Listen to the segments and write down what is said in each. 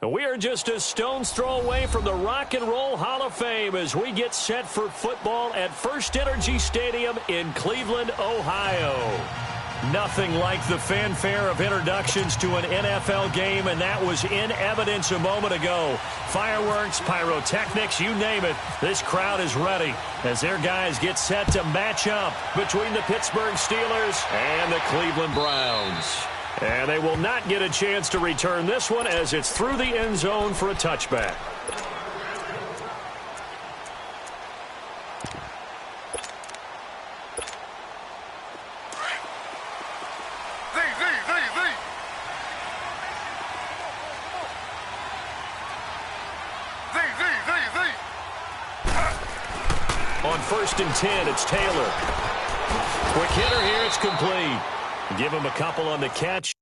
We are just a stone's throw away from the Rock and Roll Hall of Fame as we get set for football at First Energy Stadium in Cleveland, Ohio. Nothing like the fanfare of introductions to an NFL game, and that was in evidence a moment ago. Fireworks, pyrotechnics, you name it. This crowd is ready as their guys get set to match up between the Pittsburgh Steelers and the Cleveland Browns. And they will not get a chance to return this one as it's through the end zone for a touchback. On 1st and 10, it's Taylor. Quick hitter here, it's complete. Give him a couple on the catch.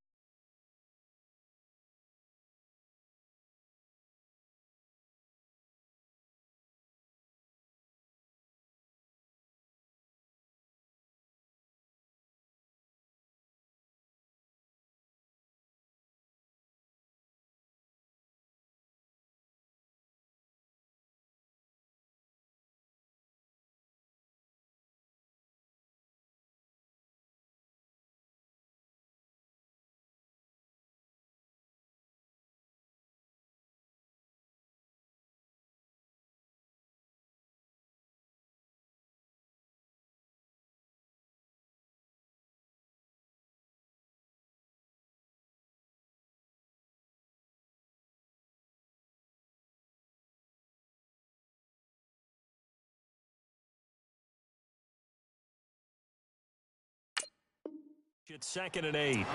It's 2nd and 8.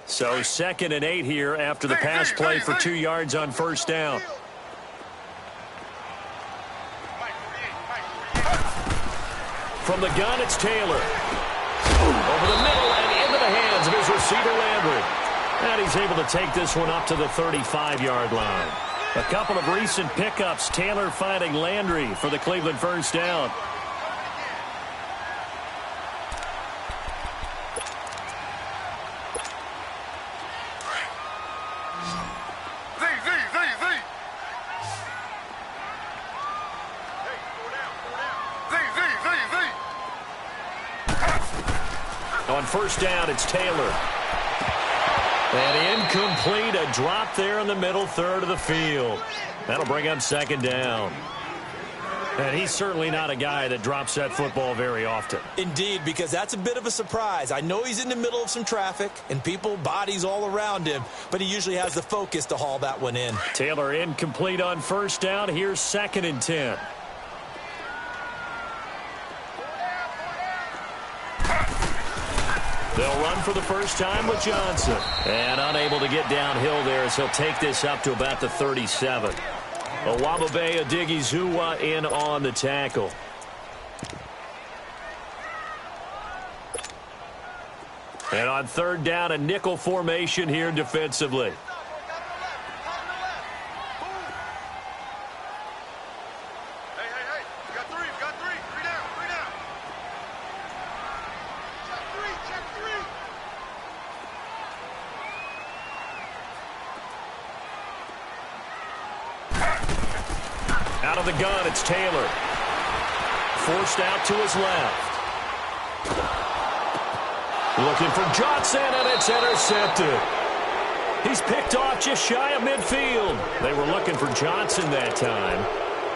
So 2nd and 8 here after the pass play for 2 yards on 1st down. From the gun, it's Taylor. Over the middle and into the hands of his receiver, Landry. And he's able to take this one up to the 35-yard line. A couple of recent pickups. Taylor finding Landry for the Cleveland 1st down. On 1st down, it's Taylor. And incomplete, a drop there in the middle third of the field. That'll bring up 2nd down. And he's certainly not a guy that drops that football very often. Indeed, because that's a bit of a surprise. I know he's in the middle of some traffic and people, bodies all around him, but he usually has the focus to haul that one in. Taylor incomplete on 1st down. Here's 2nd and 10. They'll run for the first time with Johnson. And unable to get downhill there as he'll take this up to about the 37. Owababe Odighizuwa in on the tackle. And on 3rd down, a nickel formation here defensively. Out of the gun, it's Taylor. Forced out to his left. Looking for Johnson, and it's intercepted. He's picked off just shy of midfield. They were looking for Johnson that time.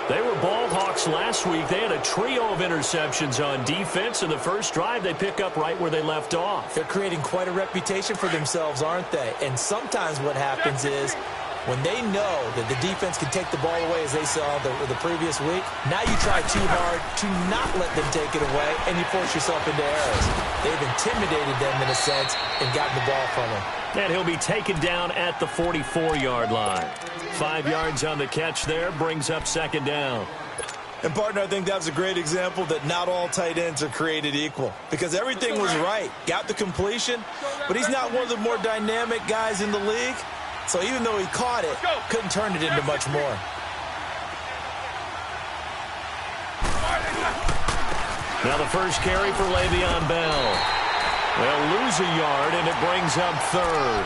They were ball hawks last week. They had a trio of interceptions on defense. In the first drive, they pick up right where they left off. They're creating quite a reputation for themselves, aren't they? And sometimes what happens is, when they know that the defense can take the ball away, as they saw the previous week, now you try too hard to not let them take it away, and you force yourself into errors. They've intimidated them in a sense and gotten the ball from them. And he'll be taken down at the 44-yard line. 5 yards on the catch there, brings up 2nd down. And, partner, I think that was a great example that not all tight ends are created equal, because everything was right. Got the completion, but he's not one of the more dynamic guys in the league. So even though he caught it, couldn't turn it into much more. Now the first carry for Le'Veon Bell. They'll lose a yard, and it brings up third.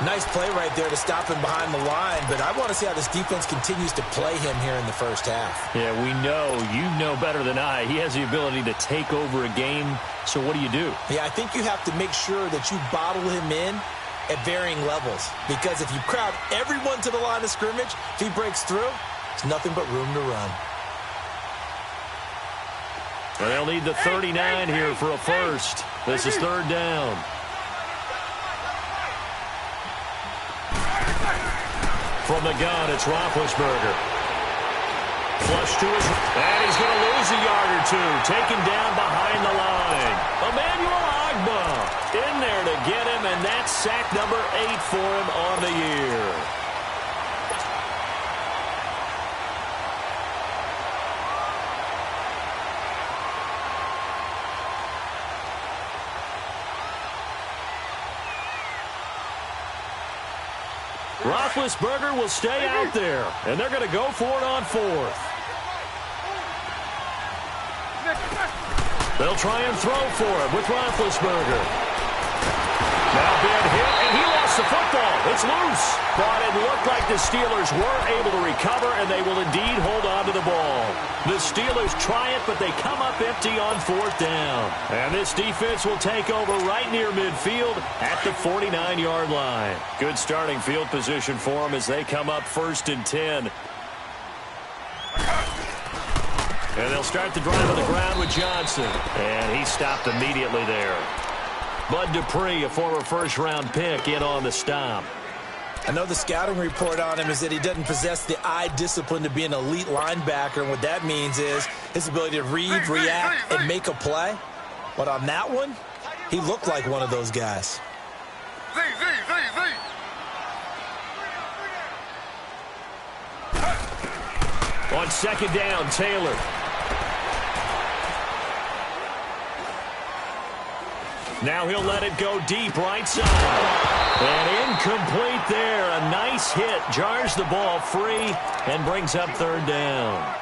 Nice play right there to stop him behind the line, but I want to see how this defense continues to play him here in the first half. Yeah, we know. You know better than I. He has the ability to take over a game, so what do you do? Yeah, I think you have to make sure that you bottle him in at varying levels, because if you crowd everyone to the line of scrimmage, if he breaks through, there's nothing but room to run. Well, they'll need the 39 here for a first. This is third down. From the gun, it's Roethlisberger. Flush to his... And he's going to lose a yard or two. Taken down behind the line. Emmanuel Ogbah in there to get him, and that's sack number 8 for him on the year. Roethlisberger will stay out there, and they're going to go for it on fourth. They'll try and throw for it with Roethlisberger. Now been hit, and he lost the football. It's loose. But it looked like the Steelers were able to recover, and they will indeed hold on to the ball. The Steelers try it, but they come up empty on fourth down. And this defense will take over right near midfield at the 49-yard line. Good starting field position for them as they come up 1st and 10. And they'll start the drive on the ground with Johnson. And he stopped immediately there. Bud Dupree, a former first-round pick, in on the stop. I know the scouting report on him is that he doesn't possess the eye discipline to be an elite linebacker. And what that means is his ability to read, react, and make a play. But on that one, he looked like one of those guys. On second down, Taylor. Now he'll let it go deep right side. And incomplete there. A nice hit. Jars the ball free and brings up third down.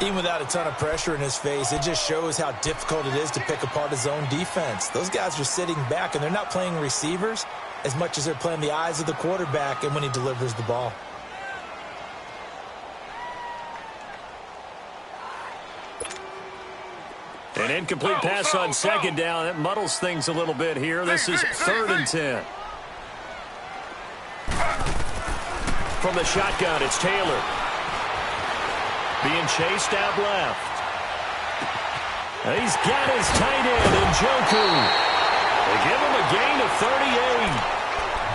Even without a ton of pressure in his face, it just shows how difficult it is to pick apart his own defense. Those guys are sitting back, and they're not playing receivers as much as they're playing the eyes of the quarterback and when he delivers the ball. An incomplete pass on second down. That muddles things a little bit here. This is 3rd and 10. From the shotgun, it's Taylor. Being chased out left. He's got his tight end, Njoku. They give him a gain of 38.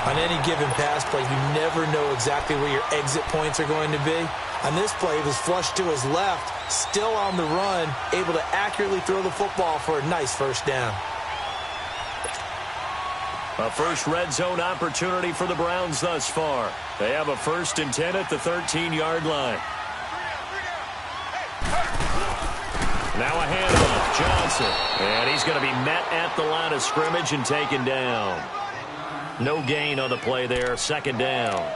On any given pass play, you never know exactly where your exit points are going to be. On this play, he was flushed to his left, still on the run, able to accurately throw the football for a nice first down. A first red zone opportunity for the Browns thus far. They have a 1st and 10 at the 13-yard line. Now a handoff, Johnson. And he's going to be met at the line of scrimmage and taken down. No gain on the play there, 2nd down.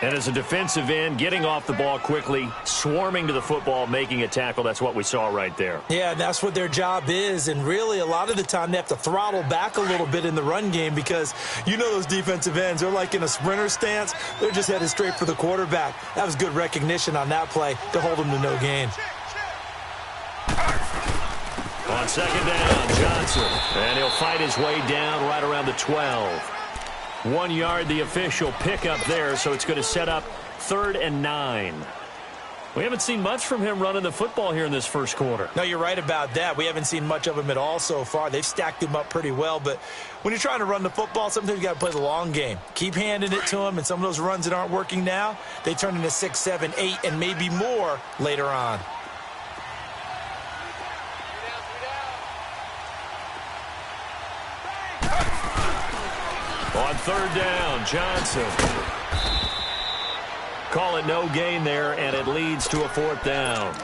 And as a defensive end, getting off the ball quickly, swarming to the football, making a tackle, that's what we saw right there. Yeah, that's what their job is, and really a lot of the time they have to throttle back a little bit in the run game because you know those defensive ends, they're like in a sprinter stance. They're just headed straight for the quarterback. That was good recognition on that play to hold them to no gain. On second down, Johnson. And he'll fight his way down right around the 12. 1 yard, the official pickup there, so it's going to set up 3rd and 9. We haven't seen much from him running the football here in this first quarter. No, you're right about that. We haven't seen much of him at all so far. They've stacked him up pretty well, but when you're trying to run the football, sometimes you got to play the long game. Keep handing it to him, and some of those runs that aren't working now, they turn into 6, 7, 8, and maybe more later on. On 3rd down, Johnson. Call it no gain there, and it leads to a 4th down.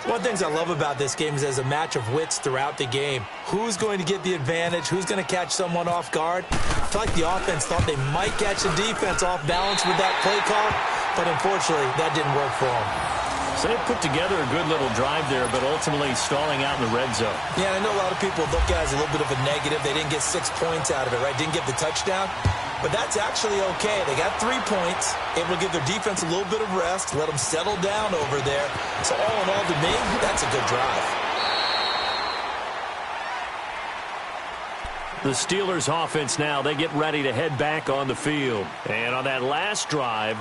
One of the things I love about this game is there's a match of wits throughout the game. Who's going to get the advantage? Who's going to catch someone off guard? I feel like the offense thought they might catch the defense off balance with that play call, but unfortunately, that didn't work for them. So they put together a good little drive there, but ultimately stalling out in the red zone. Yeah, I know a lot of people look at it as a little bit of a negative. They didn't get 6 points out of it, right? Didn't get the touchdown. But that's actually okay. They got 3 points, able to give their defense a little bit of rest, let them settle down over there. So all in all, to me, that's a good drive. The Steelers offense now, they get ready to head back on the field. And on that last drive,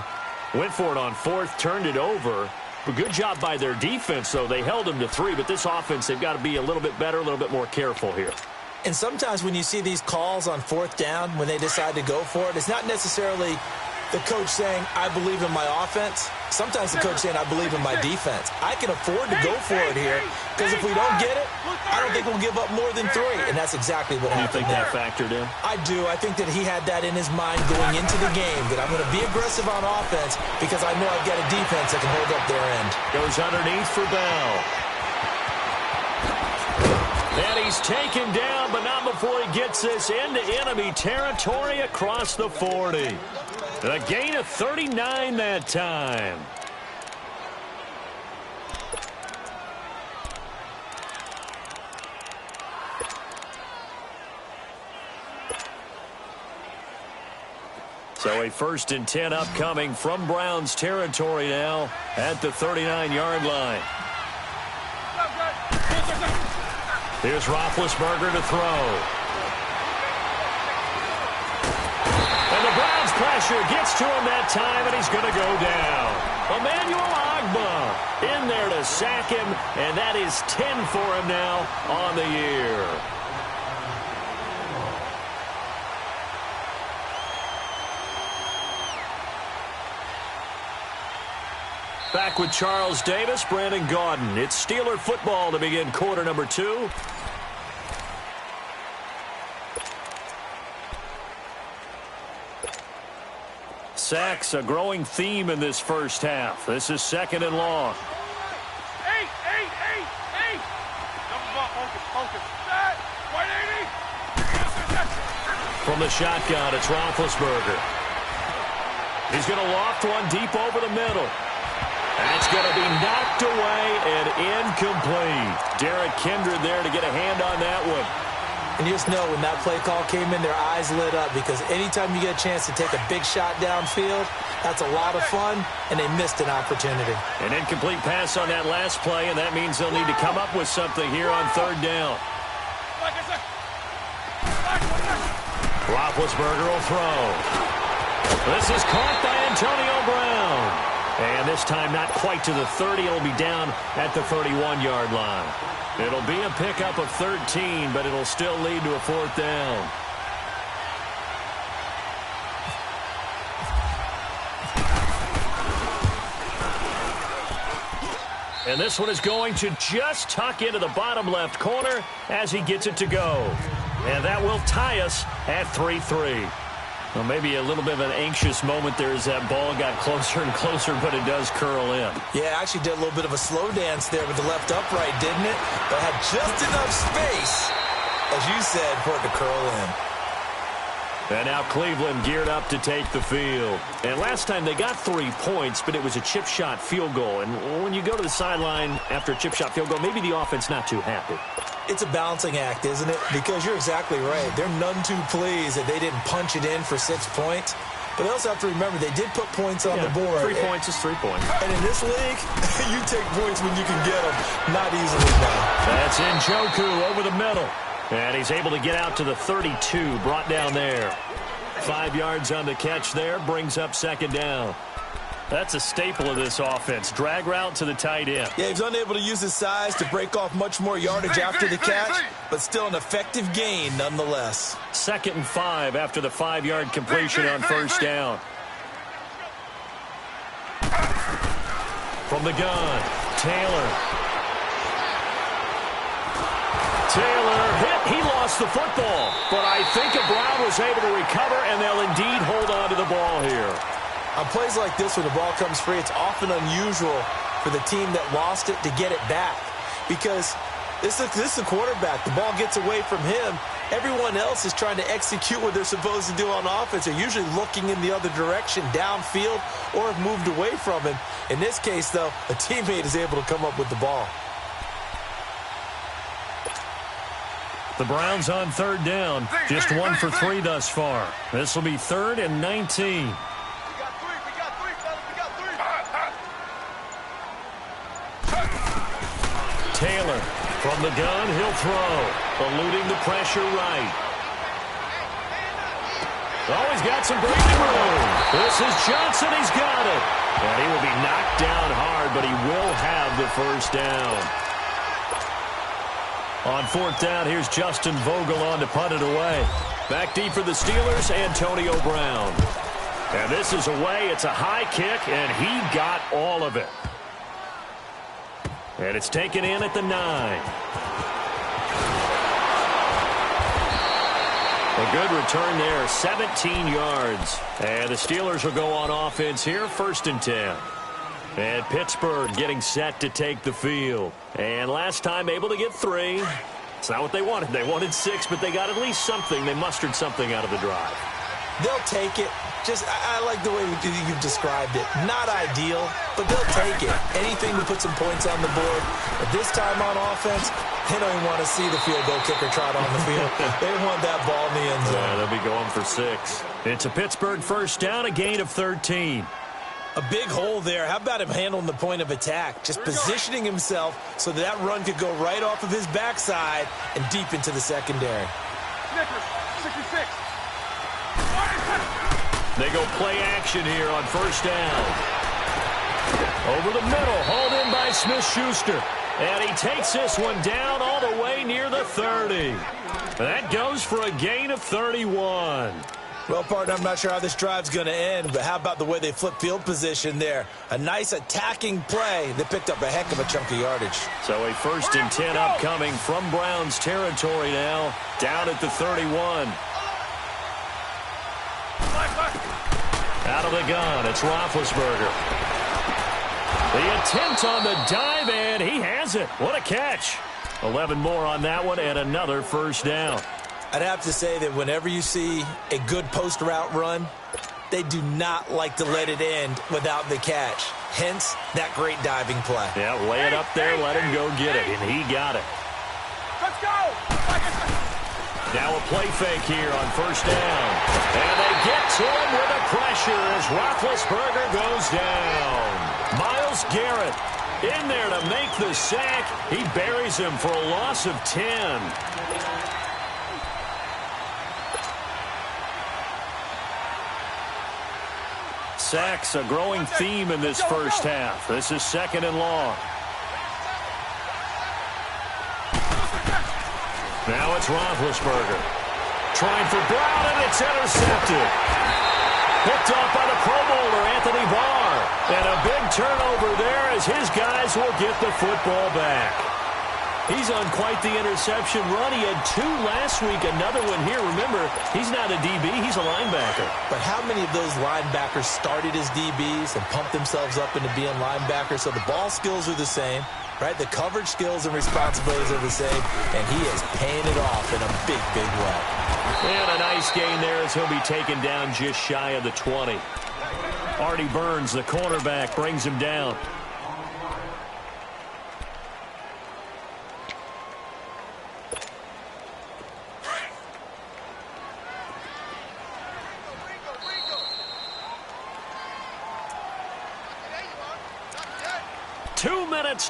went for it on 4th, turned it over. A good job by their defense, though. They held them to 3, but this offense, they've got to be a little bit better, a little bit more careful here. And sometimes when you see these calls on 4th down, when they decide to go for it, it's not necessarily the coach saying, I believe in my offense. Sometimes the coach saying, I believe in my defense. I can afford to go for it here because if we don't get it, I don't think we'll give up more than 3. And that's exactly what happened. Do you think that factored in? I do. I think that he had that in his mind going into the game, that I'm going to be aggressive on offense because I know I've got a defense that can hold up their end. Goes underneath for Bell. And he's taken down, but not before he gets this into enemy territory across the 40. A gain of 39 that time. So a 1st and 10 upcoming from Browns territory now at the 39-yard line. Here's Roethlisberger to throw. And the Browns pressure gets to him that time, and he's going to go down. Emmanuel Ogbah in there to sack him, and that is 10 for him now on the year. Back with Charles Davis, Brandon Gaudin. It's Steeler football to begin quarter number 2. Sacks, a growing theme in this first half. This is 2nd and long. Hey! Focus. Set. 180. From the shotgun, it's Roethlisberger. He's going to loft one deep over the middle. That's going to be knocked away and incomplete. Derek Kindred there to get a hand on that one. And you just know when that play call came in, their eyes lit up because anytime you get a chance to take a big shot downfield, that's a lot of fun, and they missed an opportunity. An incomplete pass on that last play, and that means they'll need to come up with something here on 3rd down. Roethlisberger will throw. This is caught by Antonio Brown. And this time not quite to the 30. It'll be down at the 31-yard line. It'll be a pickup of 13, but it'll still lead to a 4th down. And this one is going to just tuck into the bottom left corner as he gets it to go. And that will tie us at 3-3. Well, maybe a little bit of an anxious moment there as that ball got closer and closer, but it does curl in. Yeah, actually did a little bit of a slow dance there with the left upright, didn't it? But had just enough space, as you said, for it to curl in. And now Cleveland geared up to take the field. And last time they got 3 points, but it was a chip shot field goal. And when you go to the sideline after a chip shot field goal, maybe the offense not too happy. It's a balancing act, isn't it? Because you're exactly right. They're none too pleased that they didn't punch it in for 6 points. But they also have to remember they did put points on the board. 3 points is 3 points. And in this league, you take points when you can get them. Not easily done. That's Njoku over the middle. And he's able to get out to the 32, brought down there. 5 yards on the catch there, brings up 2nd down. That's a staple of this offense. Drag route to the tight end. Yeah, he's unable to use his size to break off much more yardage after the catch, but still an effective gain nonetheless. 2nd and 5 after the 5-yard completion on 1st down. From the gun, Taylor hit. He lost the football, but I think Brown was able to recover, and they'll indeed hold on to the ball here. On plays like this, when the ball comes free, it's often unusual for the team that lost it to get it back. Because this is a quarterback. The ball gets away from him. Everyone else is trying to execute what they're supposed to do on offense. They're usually looking in the other direction, downfield, or have moved away from him. In this case, though, a teammate is able to come up with the ball. The Browns on third down. Just 1 for 3 thus far. This will be 3rd and 19. Taylor from the gun, he'll throw. Eluding the pressure right. Oh, he's got some breathing room. This is Johnson. He's got it. And he will be knocked down hard, but he will have the first down. On 4th down, here's Justin Vogel on to punt it away. Back deep for the Steelers, Antonio Brown. And this is away. It's a high kick, and he got all of it. And it's taken in at the 9. A good return there, 17 yards. And the Steelers will go on offense here, 1st and 10. And Pittsburgh getting set to take the field. And last time able to get 3. It's not what they wanted. They wanted 6, but they got at least something. They mustered something out of the drive. They'll take it. I like the way you've described it. Not ideal, but they'll take it. Anything to put some points on the board. But this time on offense, they don't even want to see the field goal kicker trot on the field. They want that ball in the end zone. Yeah, they'll be going for 6. It's a Pittsburgh first down, a gain of 13. A big hole there. How about him handling the point of attack? Just positioning himself so that run could go right off of his backside and deep into the secondary. Snickers, 66. They go play action here on 1st down. Over the middle, hauled in by Smith-Schuster. And he takes this one down all the way near the 30. That goes for a gain of 31. Well, partner, I'm not sure how this drive's going to end, but how about the way they flip field position there? A nice attacking play that picked up a heck of a chunk of yardage. So a 1st and 10 upcoming from Browns territory now, down at the 31. Out of the gun, it's Roethlisberger. The attempt on the dive, and he has it. What a catch. 11 more on that one, and another first down. I'd have to say that whenever you see a good post route run, they do not like to let it end without the catch. Hence, that great diving play. Yeah, lay it up there, let him go get it, and he got it. Let's go! Now a play fake here on 1st down. And they get to him with the pressure as Roethlisberger goes down. Myles Garrett in there to make the sack. He buries him for a loss of 10. Sacks a growing theme in this first half. This is 2nd and long. Now it's Roethlisberger. Trying for Brown, and it's intercepted. Picked off by the Pro Bowler, Anthony Barr. And a big turnover there as his guys will get the football back. He's on quite the interception run. He had 2 last week, another one here. Remember, he's not a DB, he's a linebacker. But how many of those linebackers started as DBs and pumped themselves up into being linebackers? So the ball skills are the same, right? The coverage skills and responsibilities are the same, and he is paying it off in a big, big way. And a nice gain there as he'll be taken down just shy of the 20. Artie Burns, the cornerback, brings him down.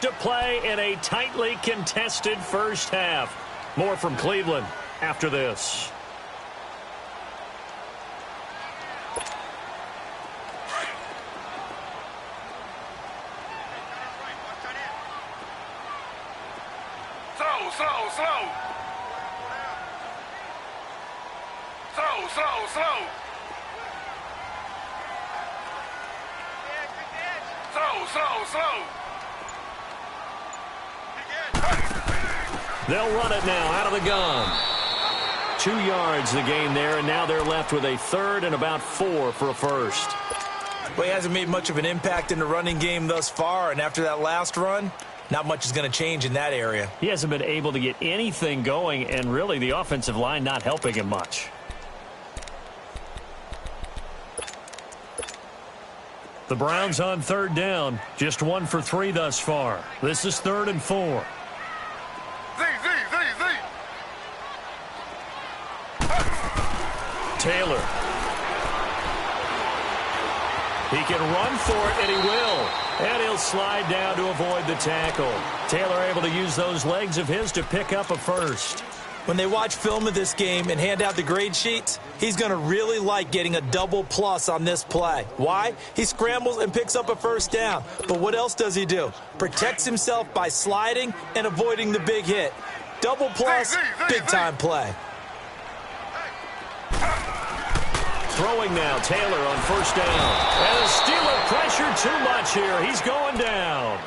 To play in a tightly contested first half. More from Cleveland after this. Slow. They'll run it now out of the gun. 2 yards the gain there, and now they're left with a 3rd and about 4 for a first. Well, he hasn't made much of an impact in the running game thus far, and after that last run, not much is going to change in that area. He hasn't been able to get anything going, and really the offensive line not helping him much. The Browns on third down, just 1 for 3 thus far. This is 3rd and 4. Taylor. He can run for it, and he will. And he'll slide down to avoid the tackle. Taylor able to use those legs of his to pick up a first. When they watch film of this game and hand out the grade sheets, he's going to really like getting a double plus on this play. Why? He scrambles and picks up a first down. But what else does he do? Protects himself by sliding and avoiding the big hit. Double plus, big-time play. Throwing now, Taylor on first down. And the Steeler pressure too much here. He's going down.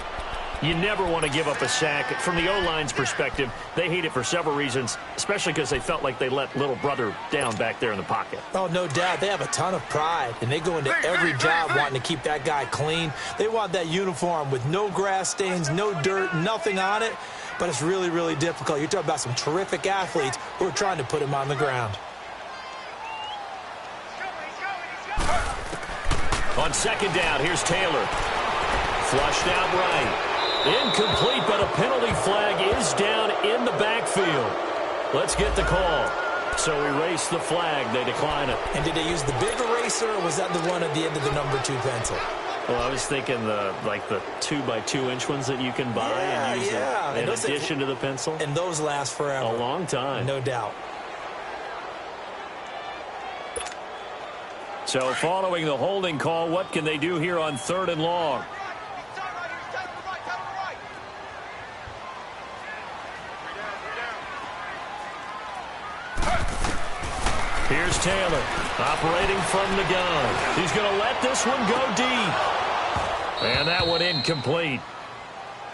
You never want to give up a sack. From the O-line's perspective, they hate it for several reasons, especially because they felt like they let little brother down back there in the pocket. Oh, no doubt. They have a ton of pride, and they go into every job wanting to keep that guy clean. They want that uniform with no grass stains, no dirt, nothing on it, but it's really, really difficult. You're talking about some terrific athletes who are trying to put him on the ground. On second down, here's Taylor. Flushed out right. Incomplete, but a penalty flag is down in the backfield. Let's get the call. So erase the flag. They decline it. And did they use the big eraser, or was that the one at the end of the number 2 pencil? Well, I was thinking the 2x2-inch ones that you can buy and use in addition to the pencil. And those last forever. A long time. No doubt. So following the holding call, what can they do here on 3rd and long? Here's Taylor, operating from the gun. He's going to let this one go deep. And that one incomplete.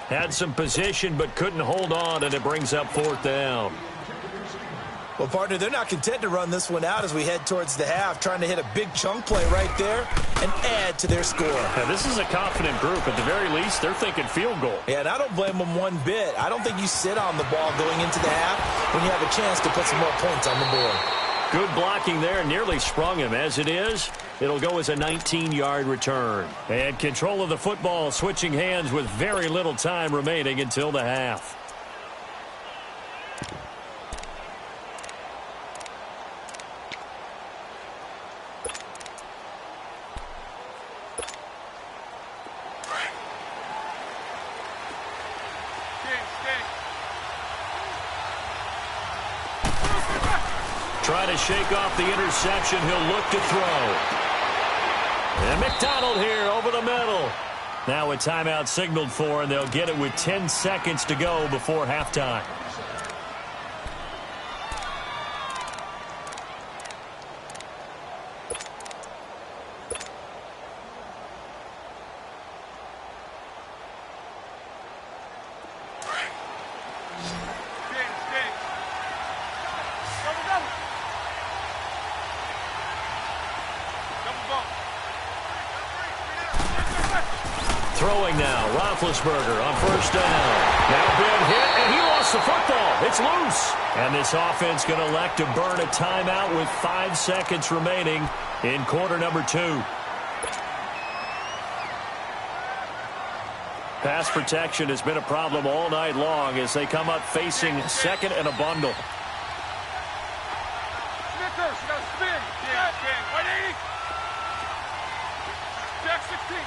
Had some position, but couldn't hold on, and it brings up 4th down. Well, partner, they're not content to run this one out as we head towards the half, trying to hit a big chunk play right there and add to their score. Now, this is a confident group. At the very least, they're thinking field goal. Yeah, and I don't blame them one bit. I don't think you sit on the ball going into the half when you have a chance to put some more points on the board. Good blocking there, nearly sprung him. As it is, it'll go as a 19-yard return. And control of the football switching hands with very little time remaining until the half. Trying to shake off the interception. He'll look to throw. And McDonald here over the middle. Now a timeout signaled for, and they'll get it with 10 seconds to go before halftime. Throwing now, Roethlisberger on first down. Now big hit, and he lost the football. It's loose. And this offense going to elect to burn a timeout with 5 seconds remaining in quarter number 2. Pass protection has been a problem all night long as they come up facing second and a bundle. Snickers, you got to spin. Yeah, 180. Jack 16.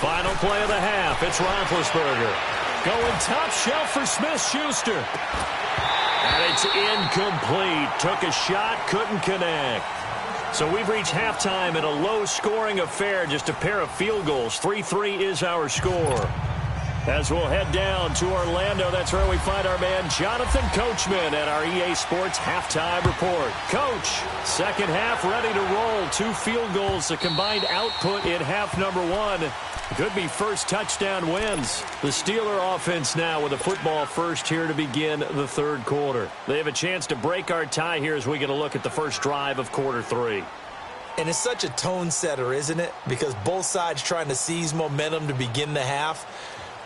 Final play of the half. It's Roethlisberger. Going top shelf for Smith-Schuster. And it's incomplete. Took a shot, couldn't connect. So we've reached halftime in a low-scoring affair. Just a pair of field goals. 3-3 is our score. As we'll head down to Orlando, that's where we find our man Jonathan Coachman at our EA Sports Halftime Report. Coach, second half ready to roll. 2 field goals, the combined output in half number 1. Could be first touchdown wins. The Steeler offense now with a football first here to begin the 3rd quarter. They have a chance to break our tie here as we get a look at the first drive of quarter 3. And it's such a tone setter, isn't it? Because both sides trying to seize momentum to begin the half.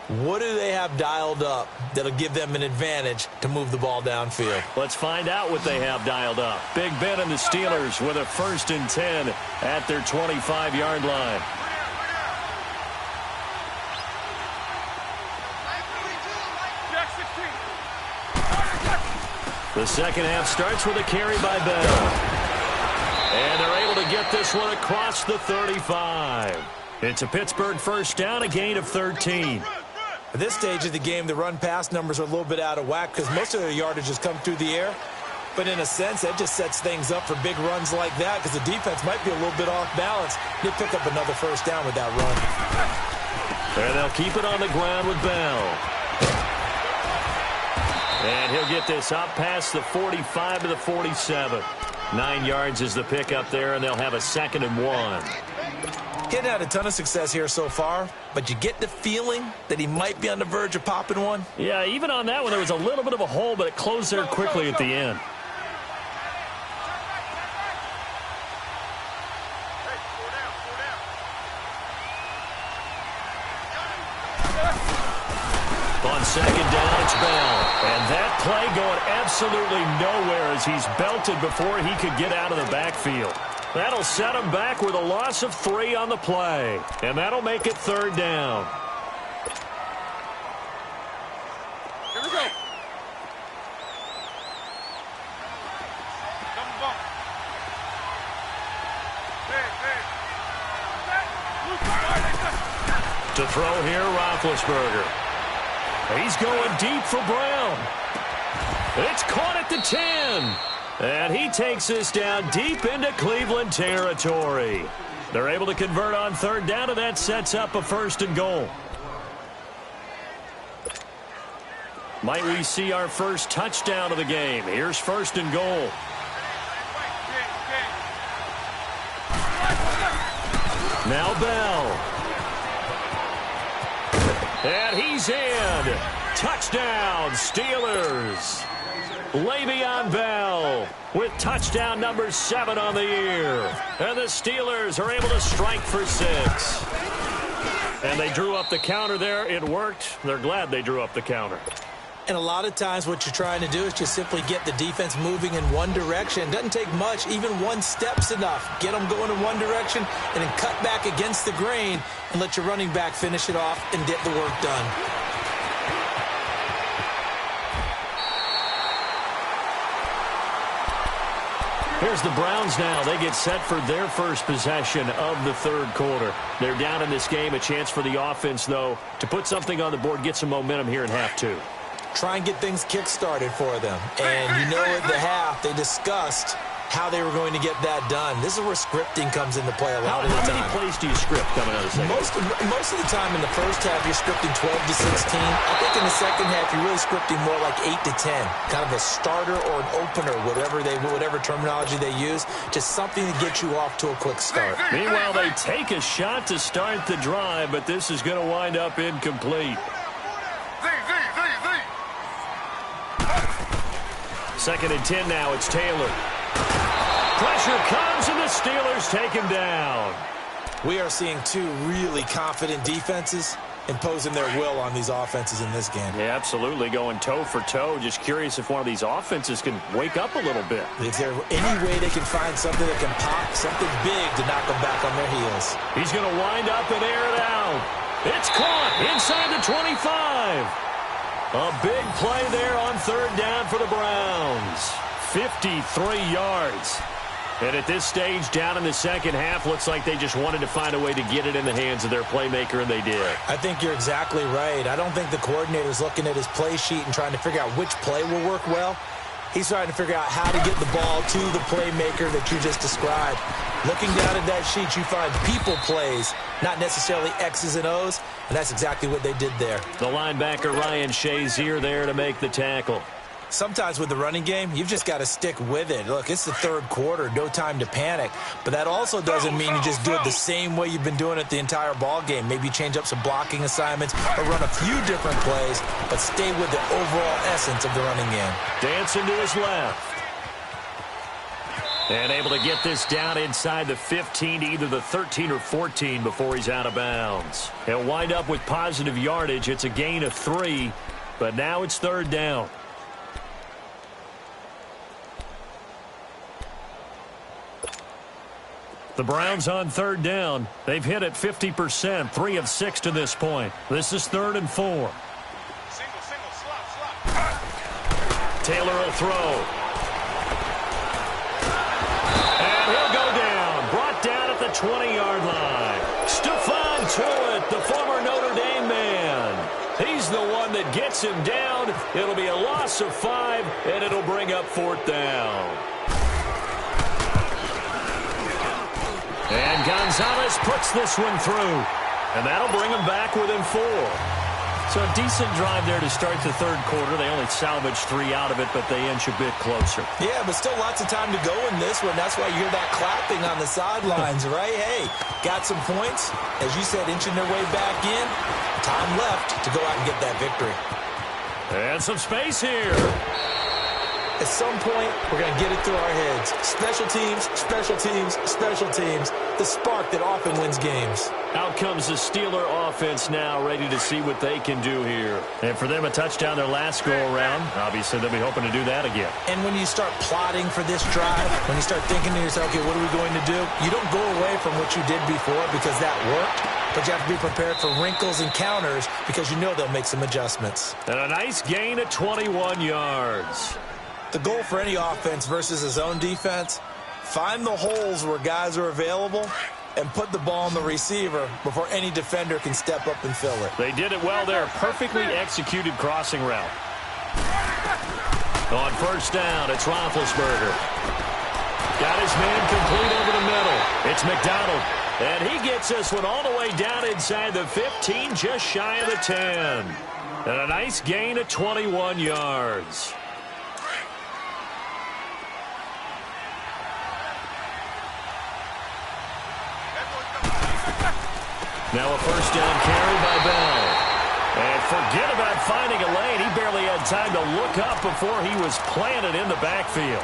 What do they have dialed up that'll give them an advantage to move the ball downfield? Let's find out what they have dialed up. Big Ben and the Steelers with a 1st and 10 at their 25-yard line. The second half starts with a carry by Bell. And they're able to get this one across the 35. It's a Pittsburgh 1st down, a gain of 13. At this stage of the game, the run-pass numbers are a little bit out of whack because most of their yardage has come through the air. But in a sense, that just sets things up for big runs like that because the defense might be a little bit off balance. They pick up another 1st down with that run. And they'll keep it on the ground with Bell. And he'll get this up past the 45 to the 47. 9 yards is the pickup there, and they'll have a 2nd and 1. Getting had a ton of success here so far, but you get the feeling that he might be on the verge of popping one. Yeah, even on that one, there was a little bit of a hole, but it closed there quickly at the end. On 2nd down, it's Bell. And that play going absolutely nowhere as he's belted before he could get out of the backfield. That'll set him back with a loss of 3 on the play. And that'll make it 3rd down. Here we go. Double bump. To throw here, Roethlisberger. He's going deep for Brown. It's caught at the 10. And he takes this down deep into Cleveland territory. They're able to convert on 3rd down, and that sets up a 1st and goal. Might we see our first touchdown of the game? Here's 1st and goal. Now Bell. And he's in. Touchdown, Steelers. Le'Veon Bell with touchdown number 7 on the year. And the Steelers are able to strike for 6. And they drew up the counter there. It worked. They're glad they drew up the counter. And a lot of times what you're trying to do is just simply get the defense moving in one direction. It doesn't take much. Even 1 step's enough. Get them going in one direction and then cut back against the grain and let your running back finish it off and get the work done. Here's the Browns now. They get set for their first possession of the 3rd quarter. They're down in this game. A chance for the offense, though, to put something on the board, get some momentum here in half 2. Try and get things kick-started for them. And you know at the half, they discussed how they were going to get that done. This is where scripting comes into play a lot of the time. How many plays do you script coming out of the second? Most of the time in the first half, you're scripting 12 to 16. I think in the second half, you're really scripting more like 8 to 10. Kind of a starter or an opener, whatever terminology they use. Just something to get you off to a quick start. Meanwhile, they take a shot to start the drive, but this is going to wind up incomplete. 2nd and 10 now. It's Taylor. Pressure comes, and the Steelers take him down. We are seeing 2 really confident defenses imposing their will on these offenses in this game. Yeah, absolutely, going toe for toe. Just curious if one of these offenses can wake up a little bit. Is there any way they can find something that can pop, something big to knock them back on their heels? He's going to wind up and air it out. It's caught inside the 25. A big play there on 3rd down for the Browns. 53 yards. And at this stage, down in the second half, looks like they just wanted to find a way to get it in the hands of their playmaker, and they did. I think you're exactly right. I don't think the coordinator's looking at his play sheet and trying to figure out which play will work well. He's trying to figure out how to get the ball to the playmaker that you just described. Looking down at that sheet, you find people plays, not necessarily X's and O's, and that's exactly what they did there. The linebacker, Ryan Shazier, there to make the tackle. Sometimes with the running game, you've just got to stick with it. Look, it's the 3rd quarter, no time to panic. But that also doesn't mean you just do it the same way you've been doing it the entire ball game. Maybe change up some blocking assignments or run a few different plays, but stay with the overall essence of the running game. Dancing to his left. And able to get this down inside the 15 to either the 13 or 14 before he's out of bounds. He'll wind up with positive yardage. It's a gain of 3, but now it's third down. The Browns on third down. They've hit it 50%, 3 of 6 to this point. This is 3rd and 4. Taylor will throw. He'll go down. Brought down at the 20-yard line. Stephon Tuitt, the former Notre Dame man. He's the one that gets him down. It'll be a loss of 5, and it'll bring up 4th down. And Gonzalez puts this one through. And that'll bring him back within 4. So a decent drive there to start the third quarter. They only salvaged 3 out of it, but they inch a bit closer. Yeah, but still lots of time to go in this one. That's why you hear that clapping on the sidelines, right? Hey, got some points. As you said, inching their way back in. Time left to go out and get that victory. And some space here. At some point, we're going to get it through our heads. Special teams, special teams, special teams. The spark that often wins games. Out comes the Steeler offense now, ready to see what they can do here. And for them, a touchdown their last go-around. Obviously, they'll be hoping to do that again. And when you start plotting for this drive, when you start thinking to yourself, okay, what are we going to do? You don't go away from what you did before because that worked. But you have to be prepared for wrinkles and counters because you know they'll make some adjustments. And a nice gain of 21 yards. The goal for any offense versus his own defense, find the holes where guys are available and put the ball on the receiver before any defender can step up and fill it. They did it well there. Perfectly executed crossing route. On first down, it's Roethlisberger. Got his man complete over the middle. It's McDonald. And he gets this one all the way down inside the 15, just shy of the 10. And a nice gain of 21 yards. Now a first down carry by Bell. And forget about finding a lane. He barely had time to look up before he was planted in the backfield.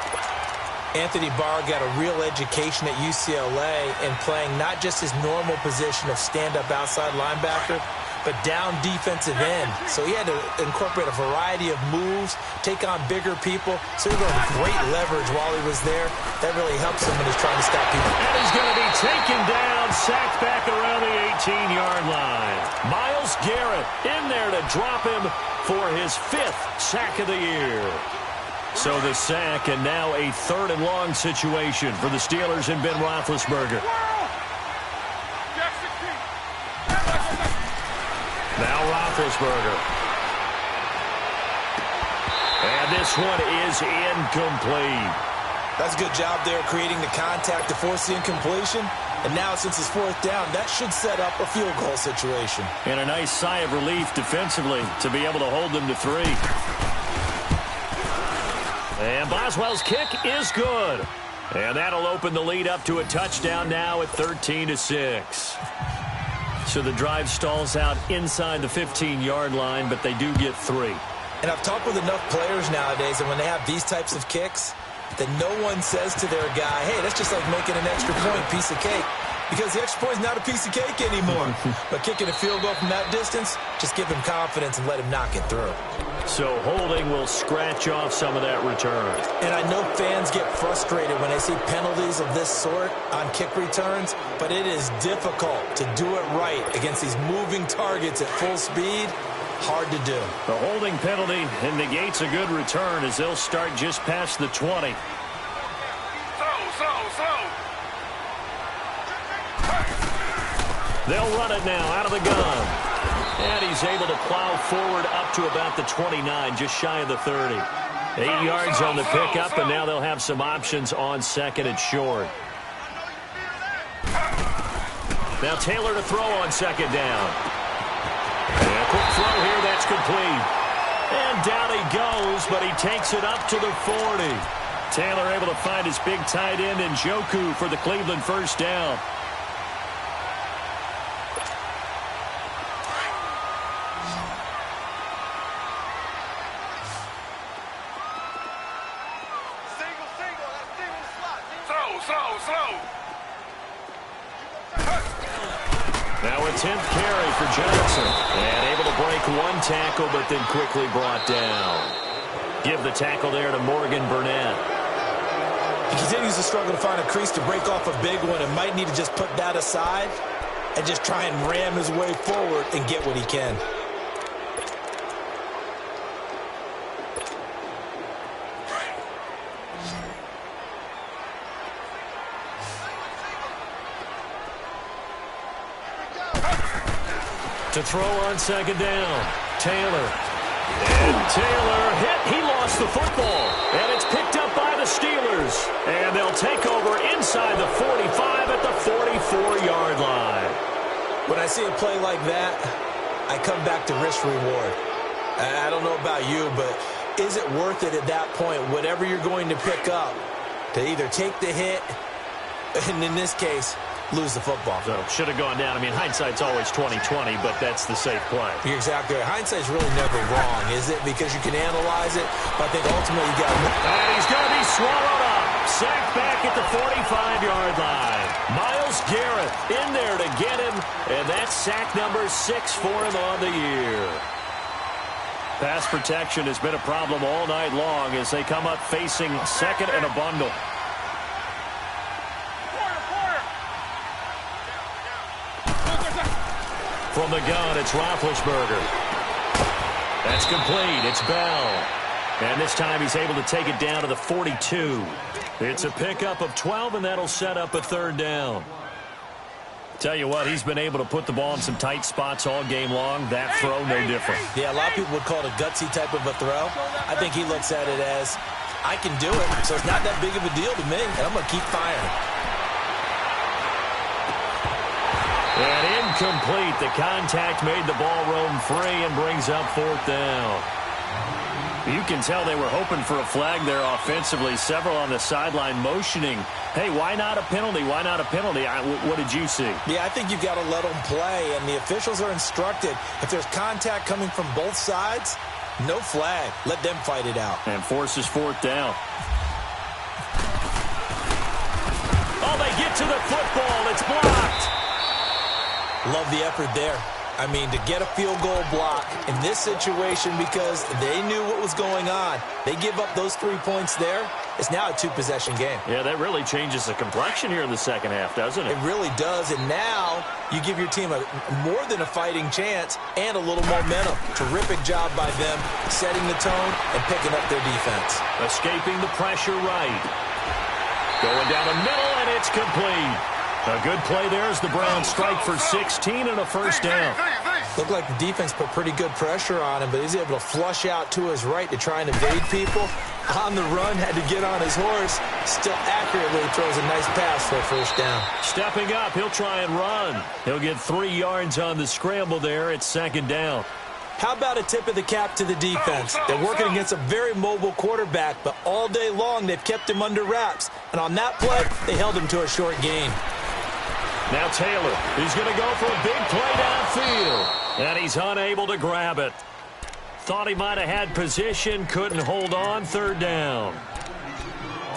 Anthony Barr got a real education at UCLA in playing not just his normal position of stand-up outside linebacker, but down defensive end. So he had to incorporate a variety of moves, take on bigger people. So he learned great leverage while he was there. That really helps him when he's trying to stop people. And he's going to be taken down, sacked back around the 18-yard line. Myles Garrett in there to drop him for his 5th sack of the year. So the sack, and now a 3rd and long situation for the Steelers and Ben Roethlisberger. Now Roethlisberger. And this one is incomplete. That's a good job there creating the contact to force the incompletion. And now since it's 4th down, that should set up a field goal situation. And a nice sigh of relief defensively to be able to hold them to 3. And Boswell's kick is good. And that'll open the lead up to a touchdown now at 13-6. So the drive stalls out inside the 15-yard line, but they do get 3. And I've talked with enough players nowadays, and when they have these types of kicks, that no one says to their guy, hey, that's just like making an extra point, piece of cake. Because the extra point is not a piece of cake anymore. But kicking a field goal from that distance, just give him confidence and let him knock it through. So holding will scratch off some of that return. And I know fans get frustrated when they see penalties of this sort on kick returns, but it is difficult to do it right against these moving targets at full speed. Hard to do. The holding penalty negates a good return as they'll start just past the 20. They'll run it now out of the gun. And he's able to plow forward up to about the 29, just shy of the 30. 8 yards on the pickup, and now they'll have some options on 2nd and short. Now Taylor to throw on 2nd down. And a quick throw here, that's complete. And down he goes, but he takes it up to the 40. Taylor able to find his big tight end in Njoku for the Cleveland first down. Slow. Now a 10th carry for Johnson. And able to break one tackle, but then quickly brought down. Give the tackle there to Morgan Burnett. He continues to struggle to find a crease to break off a big one and might need to just put that aside and just try and ram his way forward and get what he can. To throw on second down, Taylor. And Taylor hit. He lost the football. And it's picked up by the Steelers. And they'll take over inside the 45 at the 44-yard line. When I see a play like that, I come back to risk reward. I don't know about you, but is it worth it at that point, whatever you're going to pick up, to either take the hit, and in this case, lose the football? So should have gone down. I mean, hindsight's always 20/20, but that's the safe play. You're exactly right. Hindsight's really never wrong, is it? Because you can analyze it, but I think ultimately you got to... And he's going to be swallowed up. Sacked back at the 45-yard line. Myles Garrett in there to get him, and that's sack number 6 for him on the year. Pass protection has been a problem all night long as they come up facing second and a bundle. From the gun, it's Roethlisberger. That's complete. It's Bell. And this time he's able to take it down to the 42. It's a pickup of 12, and that'll set up a third down. Tell you what, he's been able to put the ball in some tight spots all game long. That throw, no different. Yeah, a lot of people would call it a gutsy type of a throw. I think he looks at it as, I can do it, so it's not that big of a deal to me, and I'm going to keep firing. And incomplete. The contact made the ball roam free and brings up fourth down. You can tell they were hoping for a flag there offensively. Several on the sideline motioning, hey, why not a penalty? Why not a penalty? What did you see? Yeah, I think you've got to let them play, and the officials are instructed. If there's contact coming from both sides, no flag. Let them fight it out. And forces fourth down. Oh, they get to the football. It's blocked. Love the effort there. I mean, to get a field goal block in this situation because they knew what was going on. They give up those 3 points there. It's now a two-possession game. Yeah, that really changes the complexion here in the second half, doesn't it? It really does, and now you give your team more than a fighting chance and a little momentum. Terrific job by them, setting the tone and picking up their defense. Escaping the pressure right. Going down the middle, and it's complete. A good play there as the Browns strike for 16 and a first down. Looked like the defense put pretty good pressure on him, but he's able to flush out to his right to try and evade people. On the run, had to get on his horse. Still accurately throws a nice pass for a first down. Stepping up, he'll try and run. He'll get 3 yards on the scramble there. It's second down. How about a tip of the cap to the defense? They're working against a very mobile quarterback, but all day long they've kept him under wraps. And on that play, they held him to a short gain. Now Taylor, he's going to go for a big play downfield. And he's unable to grab it. Thought he might have had position, couldn't hold on, third down.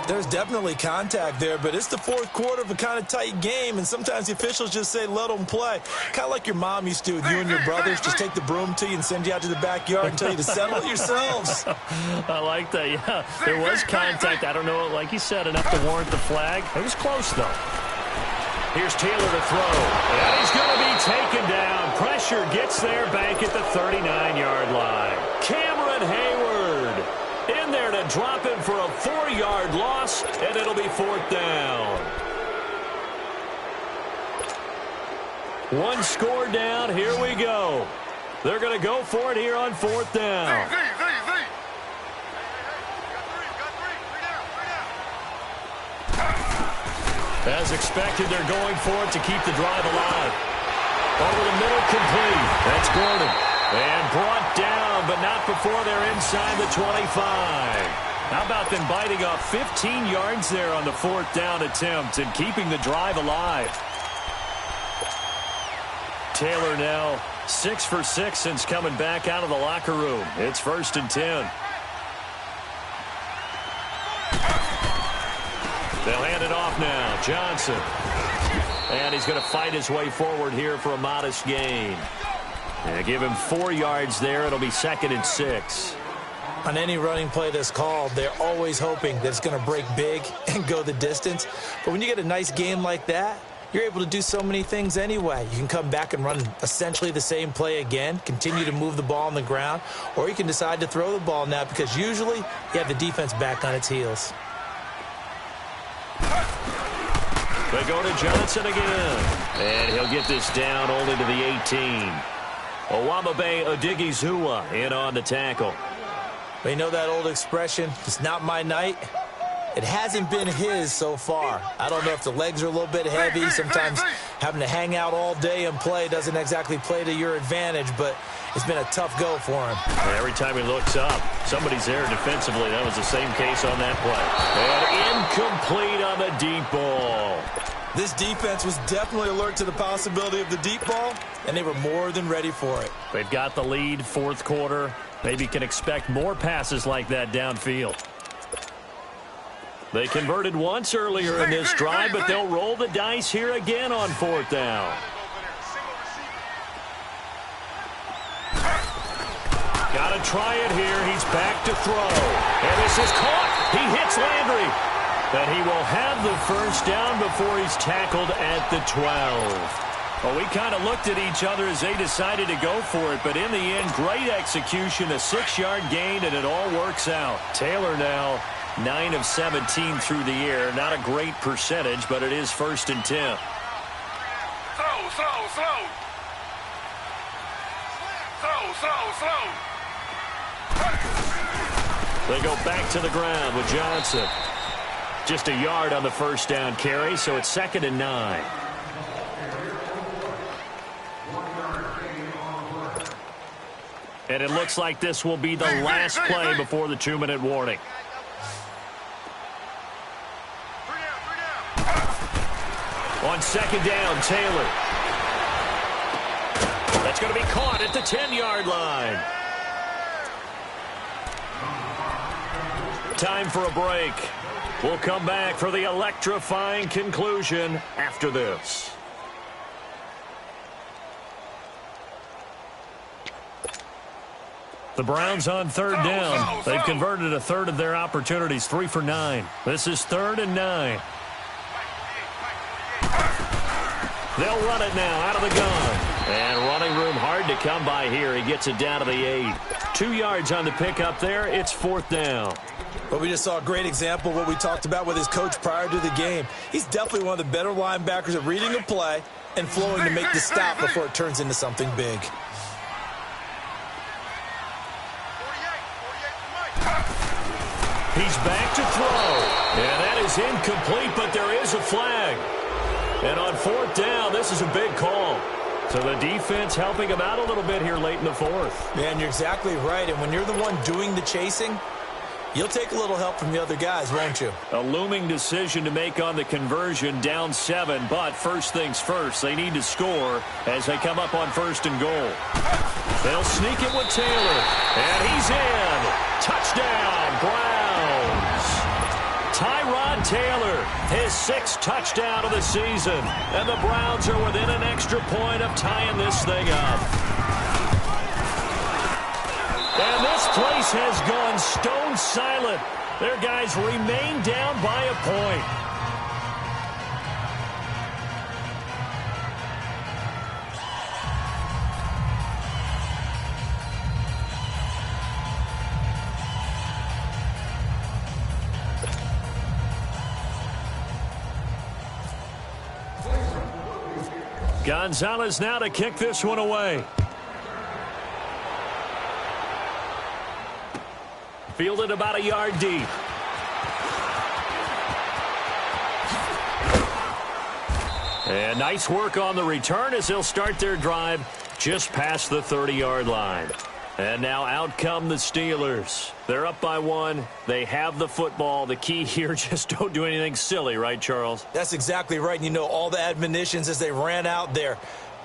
There's definitely contact there, but it's the fourth quarter of a kind of tight game, and sometimes the officials just say, let them play. Kind of like your mom used to with you and your brothers. Just take the broom to you and send you out to the backyard and tell you to settle it yourselves. I like that, yeah. There was contact. I don't know, like you said, enough to warrant the flag. It was close, though. Here's Taylor to throw. And he's going to be taken down. Pressure gets there back at the 39-yard line. Cameron Hayward in there to drop him for a 4-yard loss, and it'll be fourth down. One score down. Here we go. They're going to go for it here on fourth down. As expected, they're going for it to keep the drive alive. Over the middle, complete. That's Gordon. And brought down, but not before they're inside the 25. How about them biting off 15 yards there on the fourth down attempt and keeping the drive alive? Taylor now 6 for 6 since coming back out of the locker room. It's 1st and 10. They'll hand it it off now. Johnson. And he's going to fight his way forward here for a modest gain. Yeah, give him 4 yards there. It'll be 2nd and 6. On any running play that's called, they're always hoping that it's going to break big and go the distance. But when you get a nice game like that, you're able to do so many things anyway. You can come back and run essentially the same play again, continue to move the ball on the ground, or you can decide to throw the ball now because usually you have the defense back on its heels. They go to Johnson again. And he'll get this down only to the 18. Owamabe Odigizua in on the tackle. But you know that old expression, it's not my night? It hasn't been his so far. I don't know if the legs are a little bit heavy. Sometimes having to hang out all day and play doesn't exactly play to your advantage, but it's been a tough go for him. Every time he looks up, somebody's there defensively. That was the same case on that play. And incomplete on the deep ball. This defense was definitely alert to the possibility of the deep ball, and they were more than ready for it. They've got the lead, 4th quarter. Maybe can expect more passes like that downfield. They converted once earlier in this drive, but they'll roll the dice here again on 4th down. Got to try it here. He's back to throw. And this is caught. He hits Landry. But he will have the 1st down before he's tackled at the 12. Well, we kind of looked at each other as they decided to go for it, but in the end, great execution, a 6-yard gain, and it all works out. Taylor now 9 of 17 through the air. Not a great percentage, but it is 1st and 10. They go back to the ground with Johnson. Just a yard on the 1st down carry, so it's 2nd and 9. And it looks like this will be the last play before the 2-minute warning. On 2nd down, Taylor. That's going to be caught at the 10-yard line. Time for a break. We'll come back for the electrifying conclusion after this. The Browns on 3rd down. They've converted a third of their opportunities, 3 for 9. This is 3rd and 9. They'll run it now out of the gun. And running room hard to come by here. He gets it down to the 8. 2 yards on the pickup there. It's 4th down. But we just saw a great example of what we talked about with his coach prior to the game. He's definitely one of the better linebackers at reading a play and flowing to make the stop before it turns into something big. He's back to throw. And that is incomplete, but there is a flag. And on 4th down, this is a big call. So the defense helping him out a little bit here late in the 4th. Man, you're exactly right. And when you're the one doing the chasing, you'll take a little help from the other guys, won't you? A looming decision to make on the conversion, down 7. But first things first, they need to score as they come up on 1st and goal. They'll sneak it with Taylor. And he's in. Touchdown, Browns. Tyrod Taylor, his 6th touchdown of the season. And the Browns are within an extra point of tying this thing up. And this place has gone stone silent. Their guys remain down by a point. Gonzalez now to kick this one away. Fielded about a yard deep. And nice work on the return as they'll start their drive just past the 30-yard line. And now out come the Steelers. They're up by 1. They have the football. The key here, just don't do anything silly, right, Charles? That's exactly right. And you know, all the admonitions as they ran out there.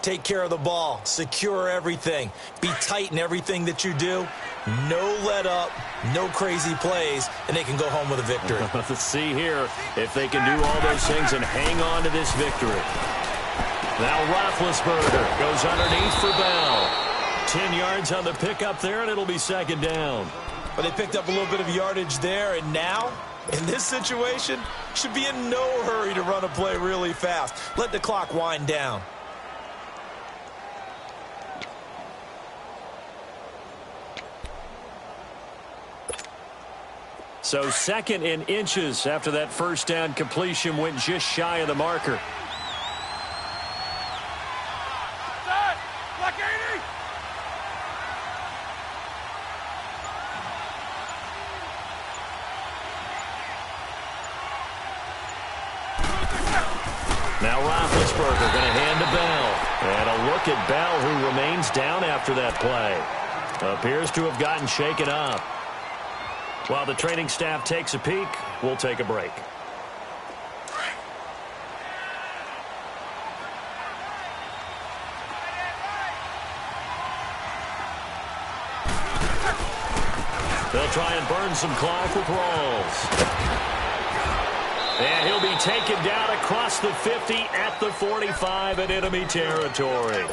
Take care of the ball. Secure everything. Be tight in everything that you do. No let up, no crazy plays, and they can go home with a victory. Let's see here if they can do all those things and hang on to this victory. Now Roethlisberger goes underneath for Bell. 10 yards on the pickup there, and it'll be second down. But they picked up a little bit of yardage there, and now, in this situation, should be in no hurry to run a play really fast. Let the clock wind down. So second in inches after that first down completion went just shy of the marker. Now Roethlisberger going to hand to Bell. And a look at Bell, who remains down after that play. Appears to have gotten shaken up. While the training staff takes a peek, we'll take a break. They'll try and burn some clock with Rawls. And he'll be taken down across the 50 at the 45 in enemy territory.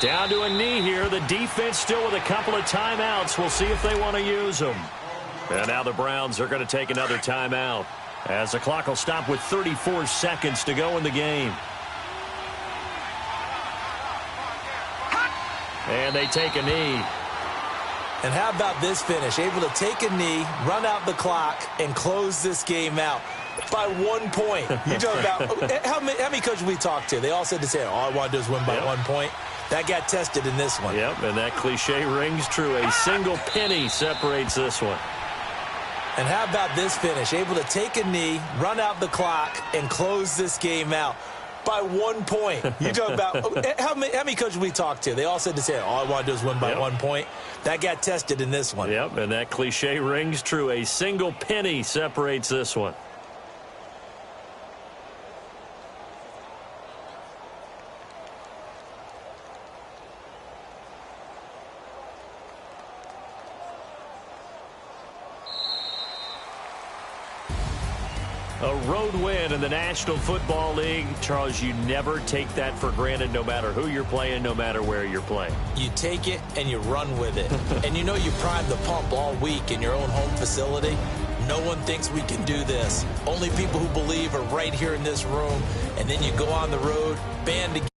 Down to a knee here. The defense still with a couple of timeouts. We'll see if they want to use them. And now the Browns are going to take another timeout, as the clock will stop with 34 seconds to go in the game. And they take a knee. And how about this finish? Able to take a knee, run out the clock, and close this game out by 1 point. You talk about how many coaches we talked to? They all said the same. All I want to do is win by 1 point. That got tested in this one. Yep, and that cliche rings true. A single penny separates this one. And how about this finish? Able to take a knee, run out the clock, and close this game out by 1 point. You talk about how many coaches we talked to? They all said the same. All I want to do is win by 1 point. That got tested in this one. Yep, and that cliche rings true. A single penny separates this one. A road win in the National Football League. Charles, you never take that for granted, no matter who you're playing, no matter where you're playing. You take it and you run with it. And you know you primed the pump all week in your own home facility. No one thinks we can do this. Only people who believe are right here in this room. And then you go on the road, band together.